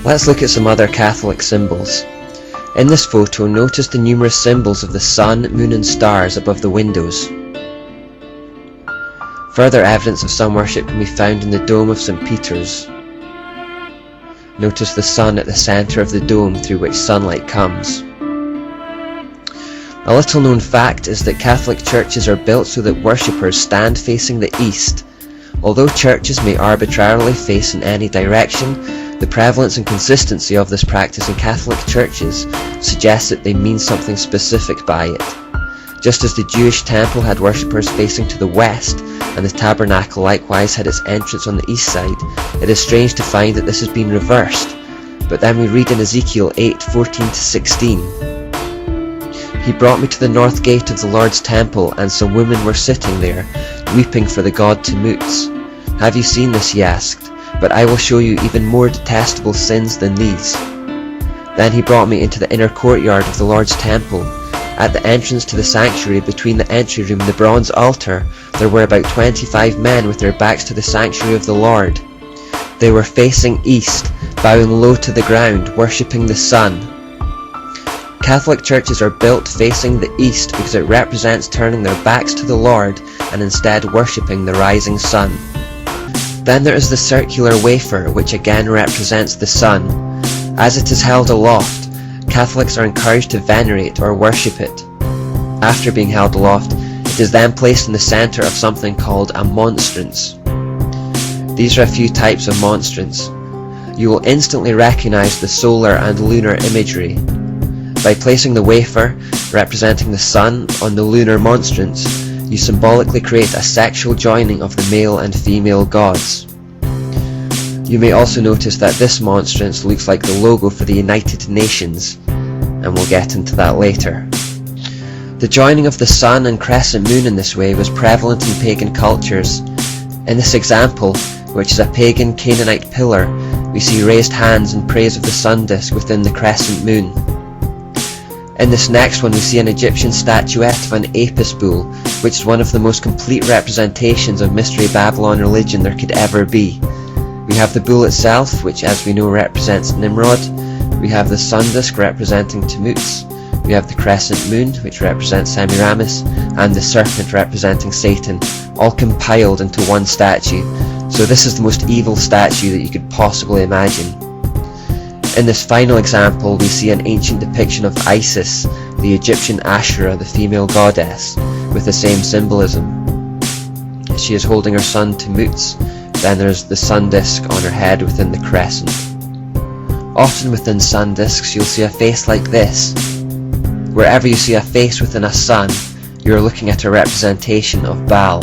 Let's look at some other Catholic symbols. In this photo, notice the numerous symbols of the sun, moon and stars above the windows. Further evidence of sun worship can be found in the dome of St. Peter's. Notice the sun at the centre of the dome through which sunlight comes. A little known fact is that Catholic churches are built so that worshippers stand facing the east. Although churches may arbitrarily face in any direction, the prevalence and consistency of this practice in Catholic churches suggests that they mean something specific by it. Just as the Jewish temple had worshippers facing to the west, and the tabernacle likewise had its entrance on the east side, it is strange to find that this has been reversed. But then we read in Ezekiel 8:14-16, "He brought me to the north gate of the Lord's temple, and some women were sitting there, weeping for the god Tammuz. Have you seen this?" he asked. "But I will show you even more detestable sins than these." Then he brought me into the inner courtyard of the Lord's temple. At the entrance to the sanctuary, between the entry room and the bronze altar, there were about 25 men with their backs to the sanctuary of the Lord. They were facing east, bowing low to the ground, worshipping the sun. Catholic churches are built facing the east because it represents turning their backs to the Lord and instead worshipping the rising sun. Then there is the circular wafer, which again represents the sun. As it is held aloft, Catholics are encouraged to venerate or worship it. After being held aloft, it is then placed in the centre of something called a monstrance. These are a few types of monstrance. You will instantly recognise the solar and lunar imagery. By placing the wafer, representing the sun, on the lunar monstrance, you symbolically create a sexual joining of the male and female gods. You may also notice that this monstrance looks like the logo for the United Nations, and we'll get into that later. The joining of the sun and crescent moon in this way was prevalent in pagan cultures. In this example, which is a pagan Canaanite pillar, we see raised hands in praise of the sun disk within the crescent moon. In this next one we see an Egyptian statuette of an Apis bull, which is one of the most complete representations of Mystery Babylon religion there could ever be. We have the bull itself, which as we know represents Nimrod. We have the sun disk representing Tammuz. We have the crescent moon, which represents Semiramis, and the serpent representing Satan, all compiled into one statue. So this is the most evil statue that you could possibly imagine. In this final example, we see an ancient depiction of Isis, the Egyptian Asherah, the female goddess, with the same symbolism. She is holding her son Tammuz. Then there's the sun disk on her head within the crescent. Often within sun disks you'll see a face like this. Wherever you see a face within a sun, you're looking at a representation of Baal.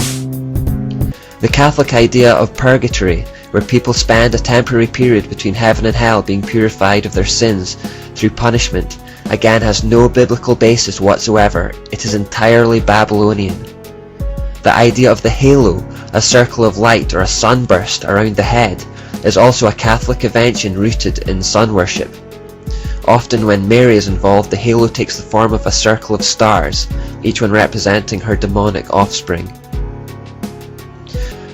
The Catholic idea of purgatory, where people spend a temporary period between heaven and hell being purified of their sins through punishment, again has no biblical basis whatsoever. It is entirely Babylonian. The idea of the halo, a circle of light or a sunburst around the head, is also a Catholic invention rooted in sun worship. Often when Mary is involved, the halo takes the form of a circle of stars, each one representing her demonic offspring.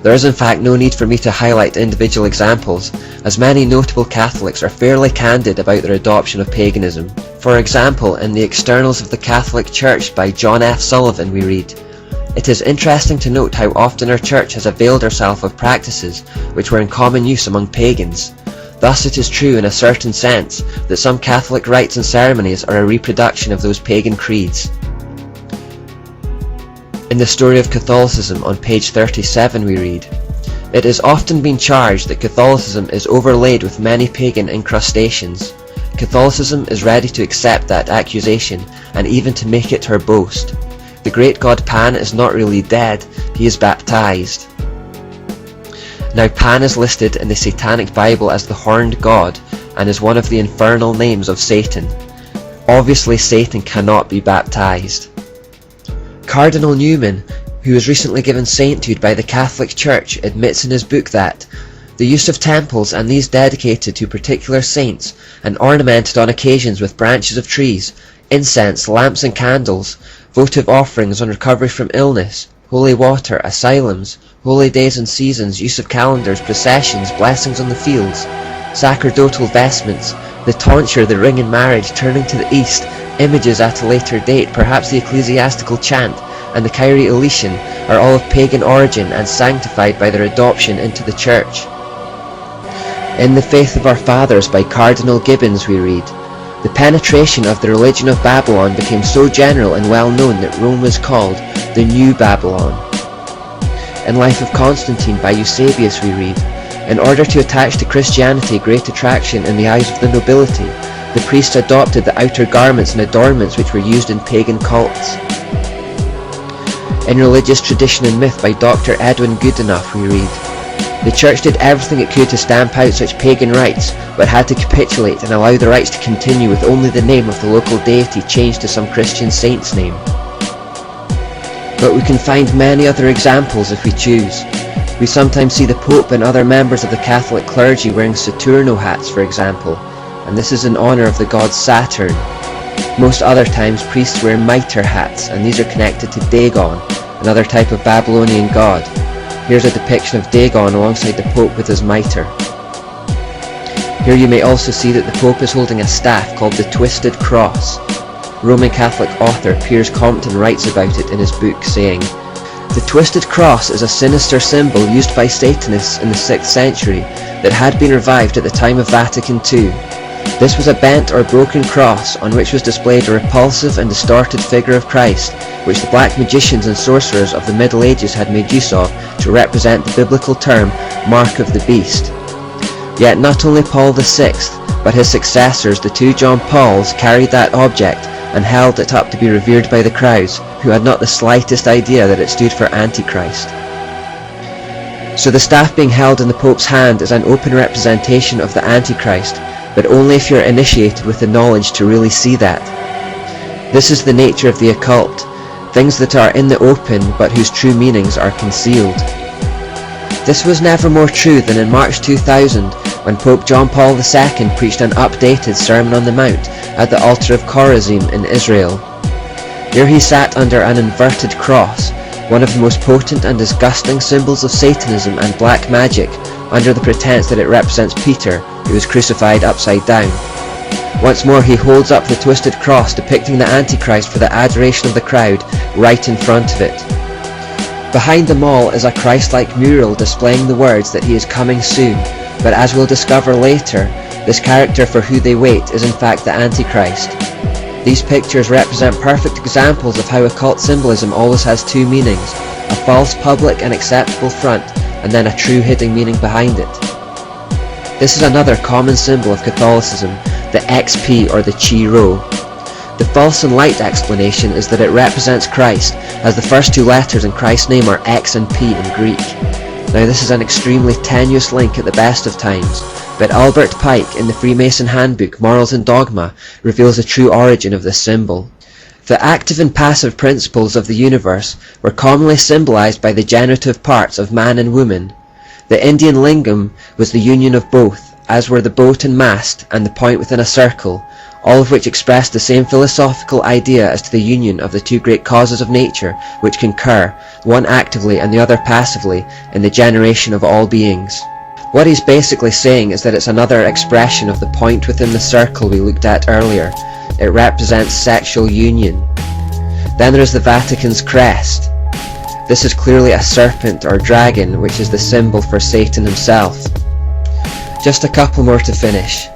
There is in fact no need for me to highlight individual examples, as many notable Catholics are fairly candid about their adoption of paganism. For example, in the Externals of the Catholic Church by John F. Sullivan we read, "It is interesting to note how often our Church has availed herself of practices which were in common use among pagans. Thus it is true in a certain sense that some Catholic rites and ceremonies are a reproduction of those pagan creeds." In the Story of Catholicism on page 37 we read, "It has often been charged that Catholicism is overlaid with many pagan incrustations. Catholicism is ready to accept that accusation and even to make it her boast. The great god Pan is not really dead, he is baptized." Now Pan is listed in the Satanic Bible as the horned god and is one of the infernal names of Satan. Obviously Satan cannot be baptized. Cardinal Newman, who was recently given sainthood by the Catholic Church, admits in his book that the use of temples and these dedicated to particular saints and ornamented on occasions with branches of trees, incense, lamps and candles, votive offerings on recovery from illness, holy water, asylums, holy days and seasons, use of calendars, processions, blessings on the fields, sacerdotal vestments, the tonsure, the ring in marriage, turning to the east, images at a later date, perhaps the ecclesiastical chant, and the Kyrie eleison are all of pagan origin and sanctified by their adoption into the Church. In The Faith of Our Fathers by Cardinal Gibbons we read, "The penetration of the religion of Babylon became so general and well known that Rome was called the New Babylon." In Life of Constantine by Eusebius we read, "In order to attach to Christianity great attraction in the eyes of the nobility, the priests adopted the outer garments and adornments which were used in pagan cults." In Religious Tradition and Myth by Dr. Edwin Goodenough we read, "The Church did everything it could to stamp out such pagan rites, but had to capitulate and allow the rites to continue with only the name of the local deity changed to some Christian saint's name." But we can find many other examples if we choose. We sometimes see the Pope and other members of the Catholic clergy wearing Saturno hats, for example, and this is in honour of the god Saturn. Most other times priests wear mitre hats, and these are connected to Dagon, another type of Babylonian god. Here's a depiction of Dagon alongside the Pope with his mitre. Here you may also see that the Pope is holding a staff called the Twisted Cross. Roman Catholic author Piers Compton writes about it in his book, saying, "The Twisted Cross is a sinister symbol used by Satanists in the 6th century that had been revived at the time of Vatican II. This was a bent or broken cross on which was displayed a repulsive and distorted figure of Christ, which the black magicians and sorcerers of the Middle Ages had made use of to represent the biblical term Mark of the Beast." Yet not only Paul VI, but his successors, the two John Pauls, carried that object and held it up to be revered by the crowds, who had not the slightest idea that it stood for Antichrist. So the staff being held in the Pope's hand is an open representation of the Antichrist, but only if you're initiated with the knowledge to really see that. This is the nature of the occult, things that are in the open but whose true meanings are concealed. This was never more true than in March 2000, when Pope John Paul II preached an updated Sermon on the Mount at the altar of Chorazim in Israel. Here he sat under an inverted cross, one of the most potent and disgusting symbols of Satanism and black magic, under the pretense that it represents Peter, who was crucified upside down. Once more he holds up the twisted cross depicting the Antichrist for the adoration of the crowd right in front of it. Behind them all is a Christ-like mural displaying the words that he is coming soon, but as we'll discover later, this character for who they wait is in fact the Antichrist. These pictures represent perfect examples of how occult symbolism always has two meanings, a false public and acceptable front, and then a true hidden meaning behind it. This is another common symbol of Catholicism, the XP or the Chi Rho. The false and light explanation is that it represents Christ, as the first two letters in Christ's name are X and P in Greek. Now this is an extremely tenuous link at the best of times, but Albert Pike in the Freemason handbook Morals and Dogma reveals the true origin of this symbol. The active and passive principles of the universe were commonly symbolized by the generative parts of man and woman. The Indian lingam was the union of both, as were the boat and mast and the point within a circle, all of which expressed the same philosophical idea as to the union of the two great causes of nature which concur, one actively and the other passively, in the generation of all beings. What he's basically saying is that it's another expression of the point within the circle we looked at earlier. It represents sexual union. Then there is the Vatican's crest. This is clearly a serpent or dragon, which is the symbol for Satan himself. Just a couple more to finish.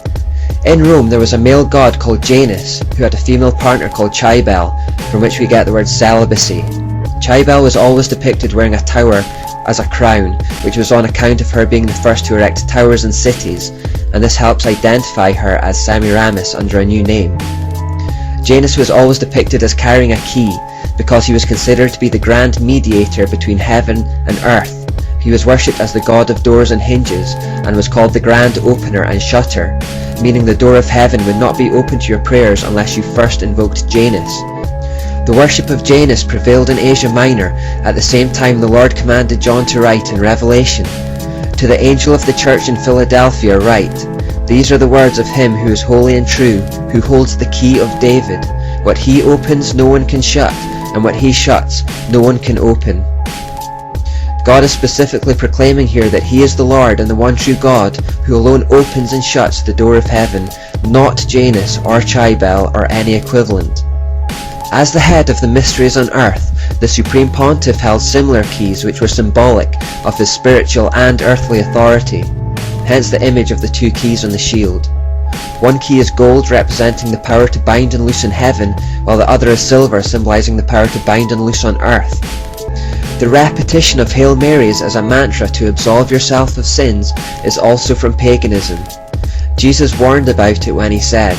In Rome there was a male god called Janus, who had a female partner called Cybele, from which we get the word celibacy. Cybele was always depicted wearing a tower as a crown, which was on account of her being the first to erect towers in cities, and this helps identify her as Semiramis under a new name. Janus was always depicted as carrying a key, because he was considered to be the grand mediator between heaven and earth. He was worshipped as the god of doors and hinges, and was called the grand opener and shutter, meaning the door of heaven would not be open to your prayers unless you first invoked Janus. The worship of Janus prevailed in Asia Minor at the same time the Lord commanded John to write in Revelation, "To the angel of the church in Philadelphia write, these are the words of him who is holy and true, who holds the key of David. What he opens no one can shut, and what he shuts no one can open." God is specifically proclaiming here that He is the Lord and the one true God, who alone opens and shuts the door of heaven, not Janus or Cybele or any equivalent. As the head of the mysteries on earth, the Supreme Pontiff held similar keys which were symbolic of his spiritual and earthly authority, hence the image of the two keys on the shield. One key is gold, representing the power to bind and loose in heaven, while the other is silver, symbolizing the power to bind and loose on earth. The repetition of Hail Marys as a mantra to absolve yourself of sins is also from paganism. Jesus warned about it when he said,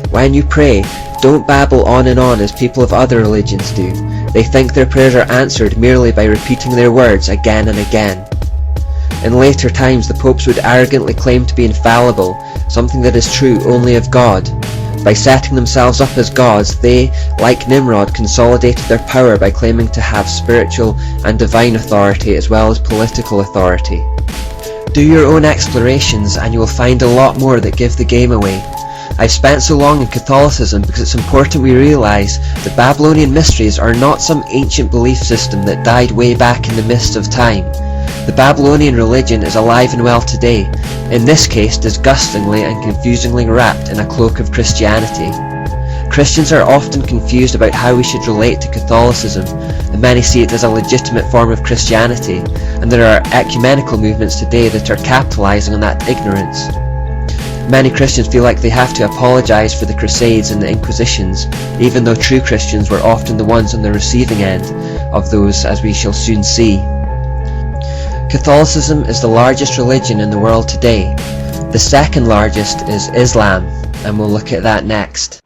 "When you pray, don't babble on and on as people of other religions do. They think their prayers are answered merely by repeating their words again and again." In later times, the popes would arrogantly claim to be infallible, something that is true only of God. By setting themselves up as gods, they, like Nimrod, consolidated their power by claiming to have spiritual and divine authority as well as political authority. Do your own explorations and you will find a lot more that give the game away. I've spent so long in Catholicism because it's important we realise the Babylonian mysteries are not some ancient belief system that died way back in the mist of time. The Babylonian religion is alive and well today, in this case disgustingly and confusingly wrapped in a cloak of Christianity. Christians are often confused about how we should relate to Catholicism, and many see it as a legitimate form of Christianity, and there are ecumenical movements today that are capitalising on that ignorance. Many Christians feel like they have to apologise for the Crusades and the Inquisitions, even though true Christians were often the ones on the receiving end of those, as we shall soon see. Catholicism is the largest religion in the world today. The second largest is Islam, and we'll look at that next.